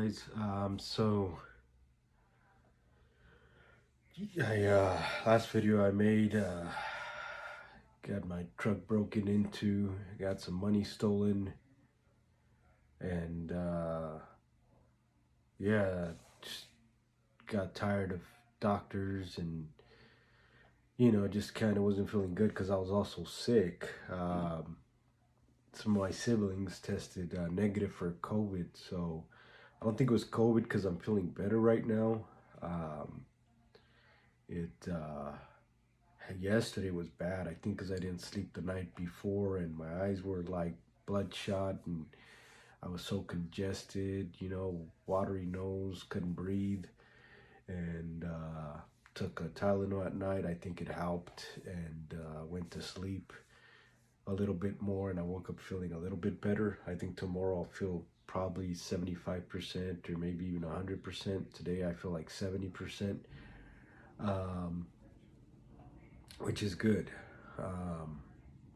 guys. Last video I made, got my truck broken into, got some money stolen, and yeah, just got tired of doctors, and just kind of wasn't feeling good because I was also sick. Some of my siblings tested negative for COVID, so I don't think it was COVID because I'm feeling better right now. Um, it Yesterday was bad. I think because I didn't sleep the night before, and my eyes were like bloodshot, and I was so congested. Watery nose, couldn't breathe, and took a Tylenol at night. I think it helped, and went to sleep a little bit more, and I woke up feeling a little bit better. I think tomorrow I'll feel probably 75% or maybe even 100%. Today I feel like 70%, which is good.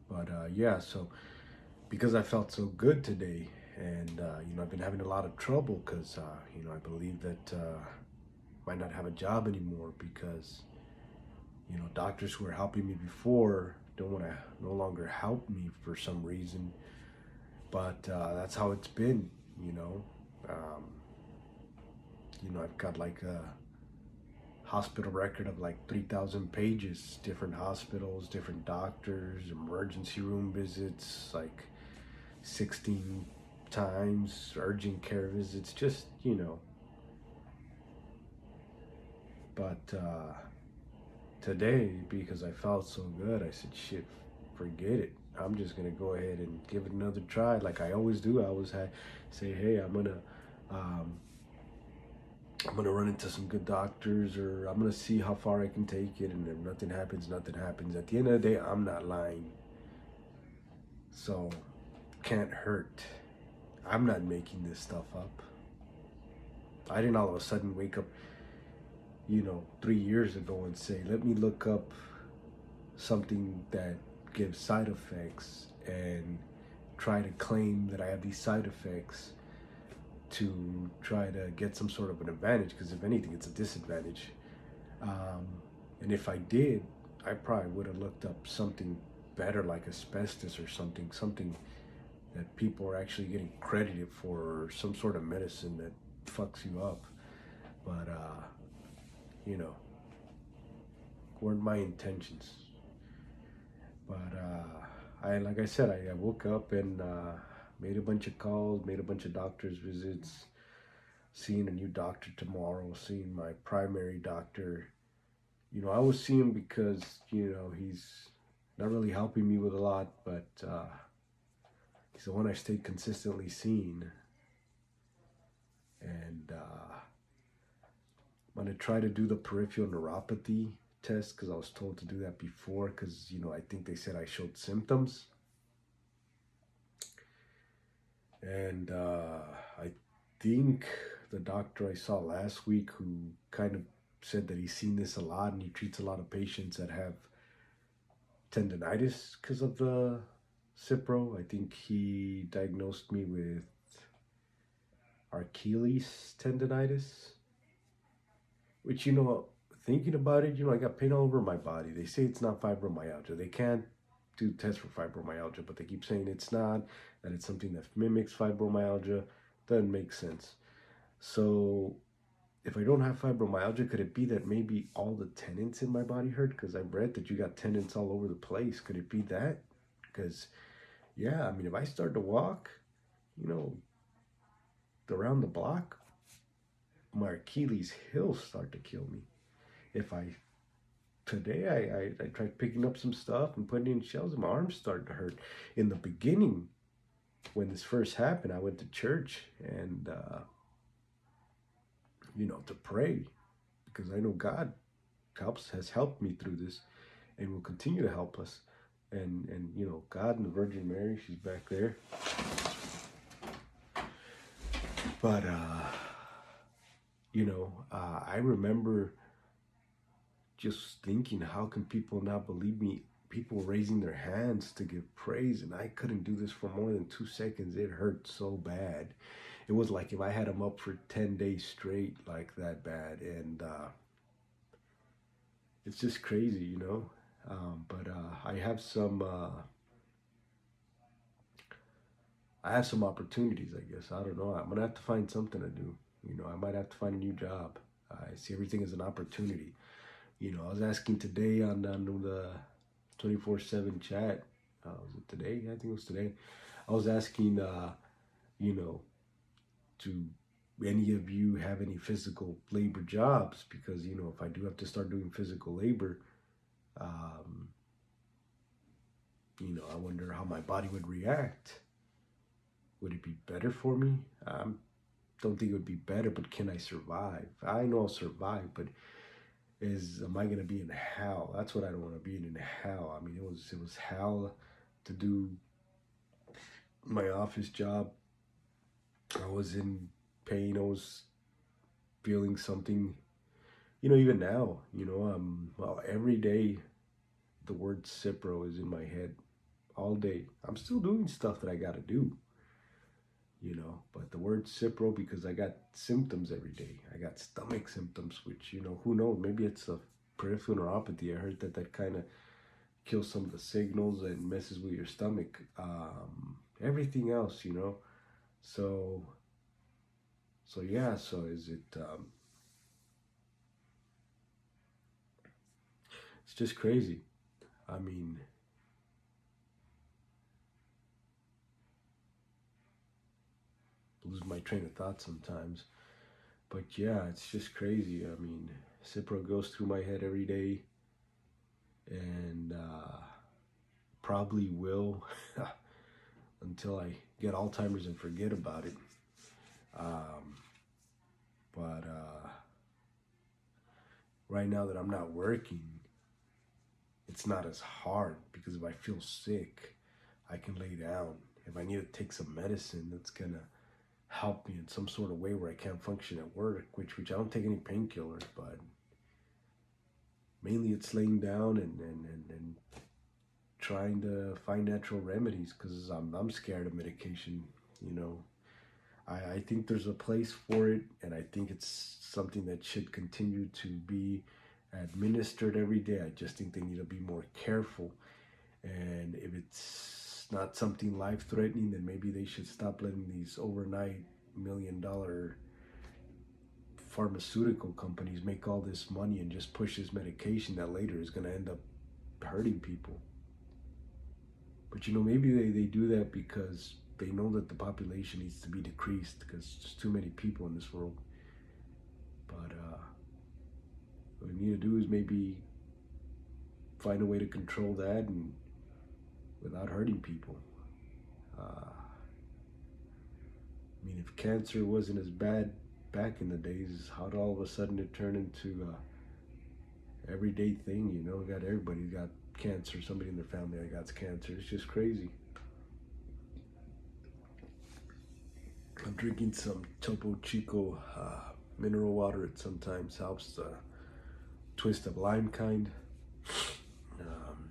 But yeah, so because I felt so good today, and I've been having a lot of trouble because I believe that might not have a job anymore because doctors who were helping me before don't want to no longer help me for some reason. But that's how it's been. you know um, I've got like a hospital record of like 3,000 pages, different hospitals, different doctors, emergency room visits, like 16 times, urgent care visits, just, But today, because I felt so good, I said, shit, forget it. I'm just gonna go ahead and give it another try, like I always do. I always say, hey, um, I'm gonna run into some good doctors, or I'm gonna see how far I can take it. And if nothing happens, nothing happens. At the end of the day, I'm not lying. So, can't hurt. I'm not making this stuff up. I didn't all of a sudden wake up, 3 years ago and say, let me look up something that gives side effects and try to claim that I have these side effects to try to get some sort of an advantage, because if anything, it's a disadvantage. Um, and if I did, I probably would have looked up something better, like asbestos or something that people are actually getting credited for, or some sort of medicine that fucks you up. But you know, weren't my intentions. But like I said, I woke up and made a bunch of calls, made a bunch of doctor's visits, seeing a new doctor tomorrow, seeing my primary doctor. I was seeing him because, he's not really helping me with a lot, but he's the one I stayed consistently seeing. And I'm going to try to do the peripheral neuropathy test because I was told to do that before because, I think they said I showed symptoms. And I think the doctor I saw last week, who kind of said that he's seen this a lot and he treats a lot of patients that have tendonitis because of the Cipro. I think he diagnosed me with Achilles tendonitis, which, thinking about it, I got pain all over my body. They say it's not fibromyalgia. They can't do tests for fibromyalgia, but they keep saying it's not, that it's something that mimics fibromyalgia. Doesn't make sense. So if I don't have fibromyalgia, could it be that maybe all the tendons in my body hurt? Because I read that you got tendons all over the place. Could it be that? Because, yeah, I mean, if I start to walk, around the block, my Achilles he'll start to kill me. If I Today I tried picking up some stuff and putting it in shelves, and my arms started to hurt. In the beginning, when this first happened, I went to church and to pray, because I know God has helped me through this and will continue to help us. And God and the Virgin Mary, she's back there. But I remember just thinking, how can people not believe me? People raising their hands to give praise, and I couldn't do this for more than 2 seconds. It hurt so bad. it was like if I had him up for 10 days straight, like that bad. And it's just crazy, you know. But I have some opportunities, I guess. I don't know. I'm gonna have to find something to do. You know, I might have to find a new job. I see everything as an opportunity. You know, I was asking today on the 24/7 chat. Was it today? I think it was today. I was asking, you know, do any of you have any physical labor jobs? Because you know, if I do have to start doing physical labor, um, you know, I wonder how my body would react. Would it be better for me? Don't think it would be better, but can I survive? I know I'll survive, but am I gonna be in hell? That's what I don't want to be in hell. I mean, it was hell to do my office job. I was in pain. I was feeling something. You know, even now, you know, well, every day the word Cipro is in my head all day. I'm still doing stuff that I gotta do, you know, but the word Cipro, because I got symptoms every day. I got stomach symptoms, which, you know, who knows? Maybe it's a peripheral neuropathy. I heard that kind of kills some of the signals and messes with your stomach. Everything else, you know. So, so yeah. So is it? It's just crazy. I mean, lose my train of thought sometimes. But yeah, it's just crazy. I mean, Cipro goes through my head every day, and probably will until I get Alzheimer's and forget about it. Um, but right now that I'm not working, it's not as hard because if I feel sick, I can lay down. If I need to take some medicine, that's gonna help me in some sort of way where I can't function at work, which I don't take any painkillers, but mainly it's laying down and trying to find natural remedies because I'm scared of medication. You know, I think there's a place for it, and I think it's something that should continue to be administered every day. I just think they need to be more careful, and if it's not something life threatening, then maybe they should stop letting these overnight $1 million pharmaceutical companies make all this money and just push this medication that later is going to end up hurting people. But you know, maybe they do that because they know that the population needs to be decreased because there's too many people in this world. But what we need to do is maybe find a way to control that and without hurting people. I mean, if cancer wasn't as bad back in the days, how'd all of a sudden it turn into a everyday thing? You know, got everybody got cancer. Somebody in their family that got cancer. It's just crazy. I'm drinking some Topo Chico mineral water. It sometimes helps the twist of lime kind. Um,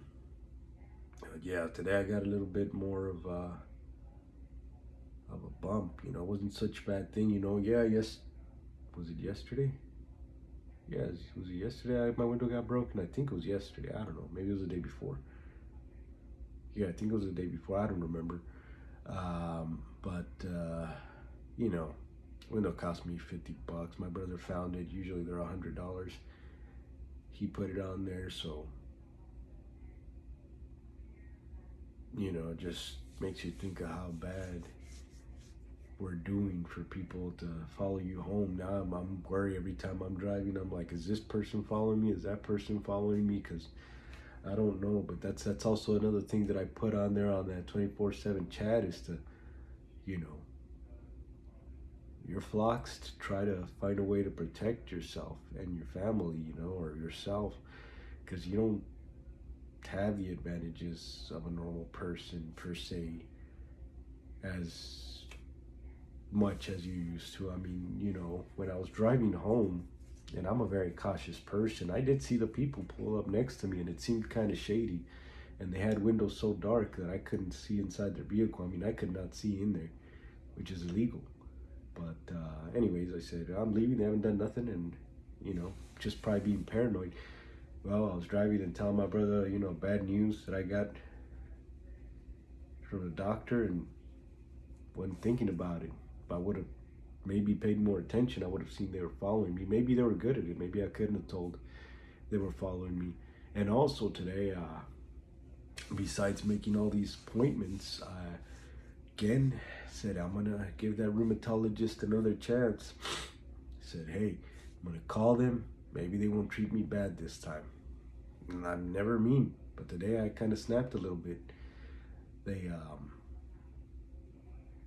yeah, today I got a little bit more of a bump. You know, it wasn't such a bad thing. You know, yeah, yes. Was it yesterday? Yes, was it yesterday? My window got broken. I think it was yesterday. I don't know. Maybe it was the day before. Yeah, I think it was the day before. I don't remember. But you know, window cost me $50. My brother found it. Usually they're $100. He put it on there, so you know, it just makes you think of how bad we're doing for people to follow you home. Now I'm worried every time I'm driving. I'm like, is this person following me? Is that person following me? Because I don't know. But that's also another thing that I put on there on that 24/7 chat is to, you know, your flocks to try to find a way to protect yourself and your family, you know, or yourself, because you don't have the advantages of a normal person per se as much as you used to. I mean, you know, when I was driving home, and I'm a very cautious person, I did see the people pull up next to me, and it seemed kind of shady. And they had windows so dark that I couldn't see inside their vehicle. I mean, I could not see in there, which is illegal. But anyways, I said, I'm leaving. They haven't done nothing, and just probably being paranoid. Well, I was driving and telling my brother, bad news that I got from the doctor, and wasn't thinking about it. If I would have maybe paid more attention, I would have seen they were following me. Maybe they were good at it. Maybe I couldn't have told they were following me. And also today, besides making all these appointments, I again said I'm gonna give that rheumatologist another chance. Said, hey, I'm gonna call them. Maybe they won't treat me bad this time. And I'm never mean, but today I kind of snapped a little bit.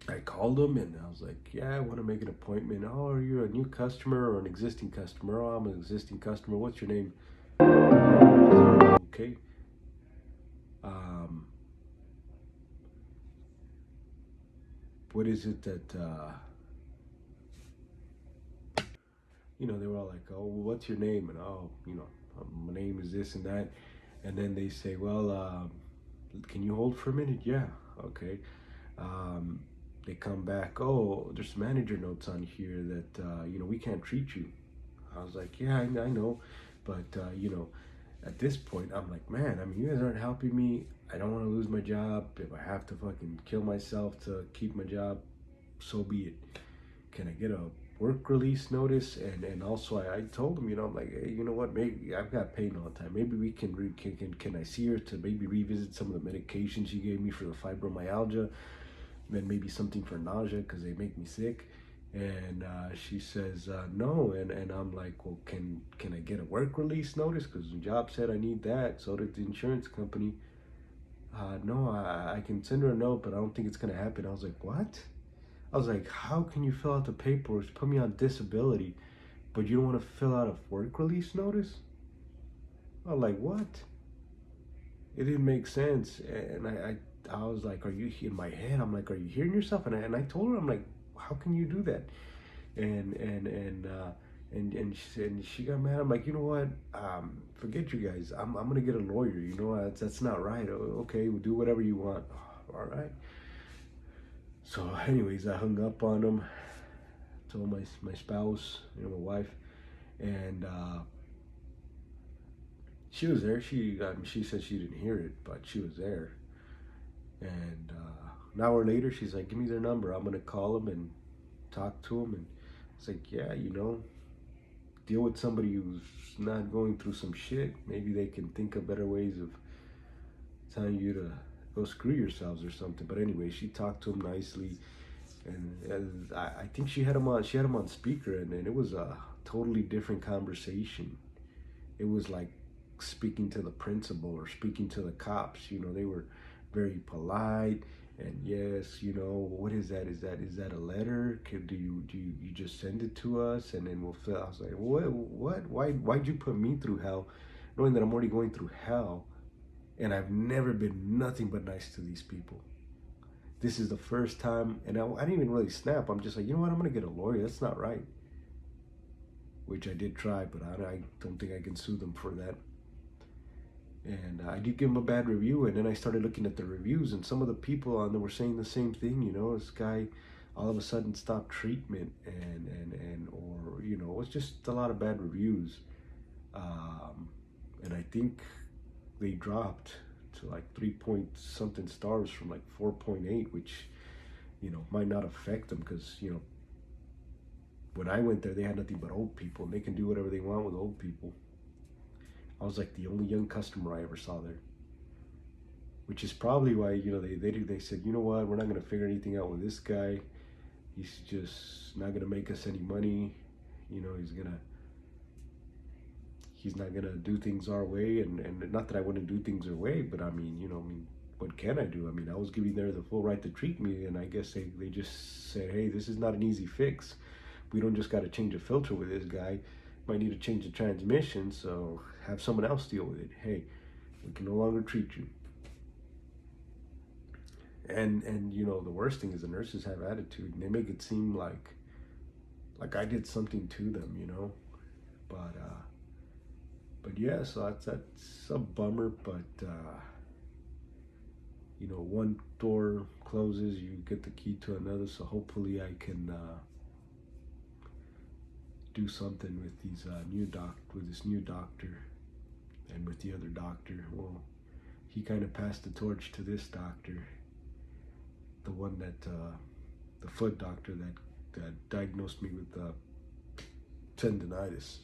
I called them and I was like, yeah, I want to make an appointment. Oh, are you a new customer or an existing customer? Oh, I'm an existing customer. What's your name? Okay. Um, what is it that, they were all like, oh, well, what's your name? And, oh, my name is this and that. And then they say, well, can you hold for a minute? Yeah. Okay. They come back, oh, there's manager notes on here that, we can't treat you. I was like, yeah, I know. But, at this point, I'm like, man, I mean, you guys aren't helping me. I don't want to lose my job. If I have to fucking kill myself to keep my job, so be it. Can I get a work release notice? And also, I told him, I'm like, hey, you know what? Maybe I've got pain all the time. Maybe we can I see her to maybe revisit some of the medications she gave me for the fibromyalgia, then maybe something for nausea because they make me sick. And she says no, and I'm like, well, can I get a work release notice because the job said I need that. So did the insurance company. No, I can send her a note, but I don't think it's gonna happen. I was like, what? I was like, how can you fill out the paperwork to put me on disability, but you don't want to fill out a work release notice? I was like, what? It didn't make sense. And I was like, are you in my head? I'm like, are you hearing yourself? And I told her, I'm like, how can you do that? And she got mad. I'm like, you know what? Forget you guys. I'm gonna get a lawyer. That's not right. Okay, we'll do whatever you want. All right. So, anyways, I hung up on him. Told my spouse, my wife, and she was there. She said she didn't hear it, but she was there. And an hour later, she's like, "Give me their number. I'm gonna call them and talk to them." And it's like, yeah, deal with somebody who's not going through some shit. Maybe they can think of better ways of telling you to go screw yourselves or something. But anyway, she talked to him nicely, and I think she had him on. She had him on speaker, and it was a totally different conversation. It was like speaking to the principal or speaking to the cops. They were very polite. And yes, what is that? Is that a letter? Do you just send it to us and then we'll fill? I was like, what? Why'd you put me through hell, knowing that I'm already going through hell, and I've never been nothing but nice to these people. This is the first time, and I didn't even really snap. I'm just like, you know what? I'm gonna get a lawyer. That's not right. Which I did try, but I don't think I can sue them for that. And I did give him a bad review, and then I started looking at the reviews, and some of the people on there were saying the same thing. This guy all of a sudden stopped treatment, or it was just a lot of bad reviews. And I think they dropped to like 3 point something stars from like 4.8, which might not affect them because when I went there, they had nothing but old people, and they can do whatever they want with old people. I was like the only young customer I ever saw there, which is probably why they said, you know what, we're not gonna figure anything out with this guy. He's just not gonna make us any money. He's not gonna do things our way, and not that I wouldn't do things their way, but I mean, what can I do? I mean, I was giving them the full right to treat me, and I guess they just said, hey, this is not an easy fix. We don't just got to change a filter with this guy. Might need to change the transmission, so have someone else deal with it. Hey, we can no longer treat you. And the worst thing is the nurses have attitude, and they make it seem like I did something to them, but yeah, so that's a bummer. But one door closes, you get the key to another. So hopefully I can do something with these with this new doctor and with the other doctor. Well, he kind of passed the torch to this doctor, the one that the foot doctor that diagnosed me with tendonitis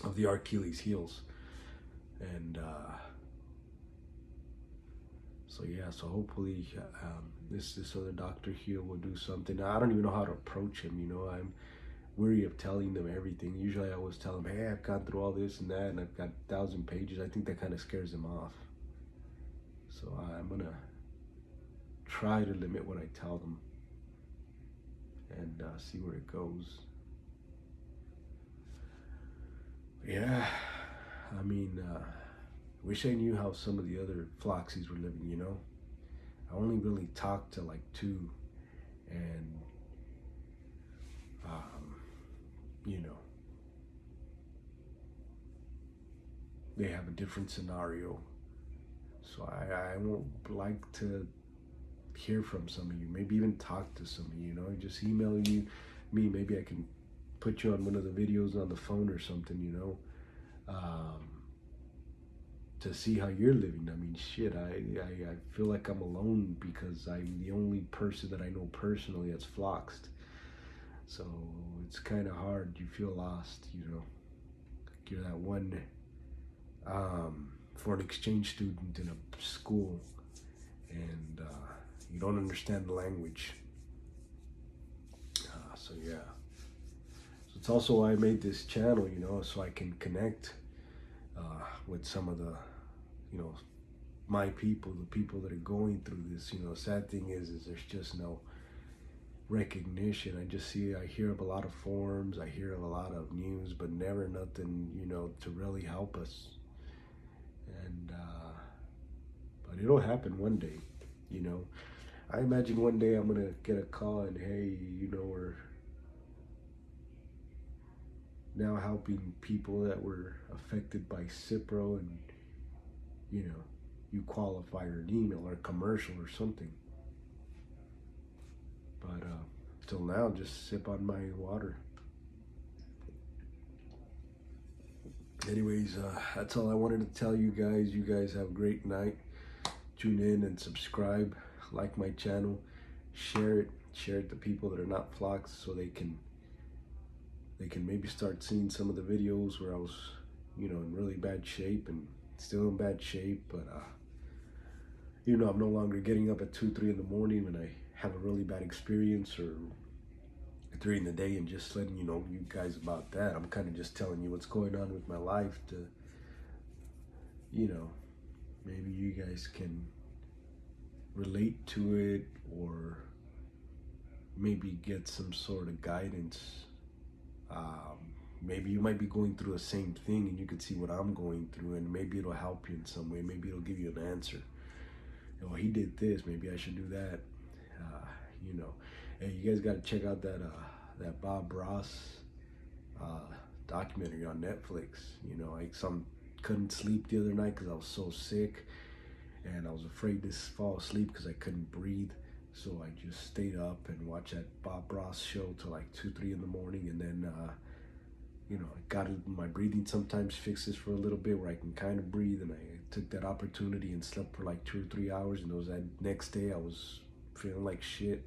of the Achilles heels. And so yeah, so hopefully this other doctor here will do something. I don't even know how to approach him, you know. I'm weary of telling them everything. Usually I always tell them, hey, I've gone through all this and that, and I've got 1,000 pages. I think that kind of scares them off. So I'm gonna try to limit what I tell them and see where it goes. Yeah, I mean, wish I knew how some of the other Floxies were living, you know. I only really talked to like 2, and you know, they have a different scenario. So I won't like to hear from some of you, maybe even talk to some of you, you know, just email me, maybe I can put you on one of the videos on the phone or something, you know, to see how you're living. I mean, shit, I feel like I'm alone because I'm the only person that I know personally that's floxed. So it's kind of hard. You feel lost, you know. Like you're that one foreign exchange student in a school, and you don't understand the language. So yeah. So it's also why I made this channel, you know, so I can connect with some of the, you know, my people, the people that are going through this. You know, sad thing is there's just no recognition. I hear of a lot of forums, I hear of a lot of news, but never nothing, you know, to really help us. And but it'll happen one day, you know. I imagine one day I'm gonna get a call and, hey, you know, we're now helping people that were affected by Cipro, and you know, you qualify or an email or a commercial or something. But till now, just sip on my water. Anyways, that's all I wanted to tell you guys. You guys have a great night. Tune in and subscribe, like my channel, share it to people that are not floxed, so they can maybe start seeing some of the videos where I was, you know, in really bad shape, and still in bad shape, but you know, I'm no longer getting up at 2, 3 in the morning when I have a really bad experience, or at 3 in the day, and just letting you guys about that. I'm kind of just telling you what's going on with my life to, you know, maybe you guys can relate to it, or maybe get some sort of guidance. Maybe you might be going through the same thing, and you could see what I'm going through, and maybe it'll help you in some way. Maybe it'll give you an answer. Oh, he did this, maybe I should do that. You know, hey, you guys got to check out that Bob Ross documentary on Netflix. You know, couldn't sleep the other night because I was so sick, and I was afraid to fall asleep because I couldn't breathe. So I just stayed up and watched that Bob Ross show till like 2, 3 in the morning, and then you know, I got my breathing sometimes fixes for a little bit where I can kind of breathe, and I took that opportunity and slept for like 2 or 3 hours, and it was that next day I was feeling like shit.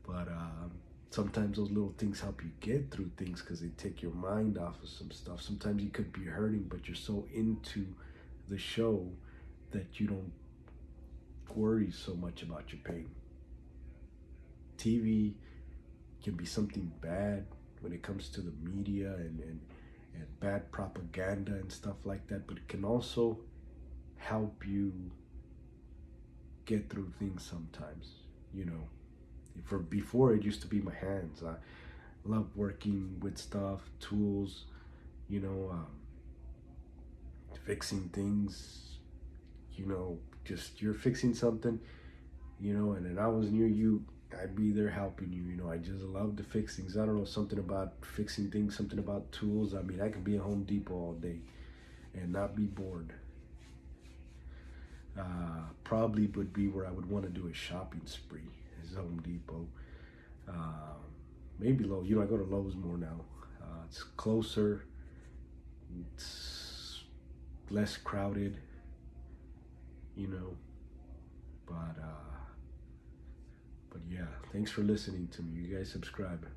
But sometimes those little things help you get through things because they take your mind off of some stuff. Sometimes you could be hurting, but you're so into the show that you don't worry so much about your pain. TV can be something bad when it comes to the media and bad propaganda and stuff like that, but it can also help you get through things sometimes, you know. Before, it used to be my hands. I love working with stuff, tools, you know, fixing things, you know, just you're fixing something, you know, and then I was near you, I'd be there helping you, you know. I just love to fix things. I don't know, something about fixing things, something about tools. I mean, I can be at Home Depot all day and not be bored. Probably would be where I would want to do a shopping spree, is Home Depot. Maybe Lowe's. You know, I go to Lowe's more now. It's closer. It's less crowded, you know. But yeah, thanks for listening to me. You guys subscribe.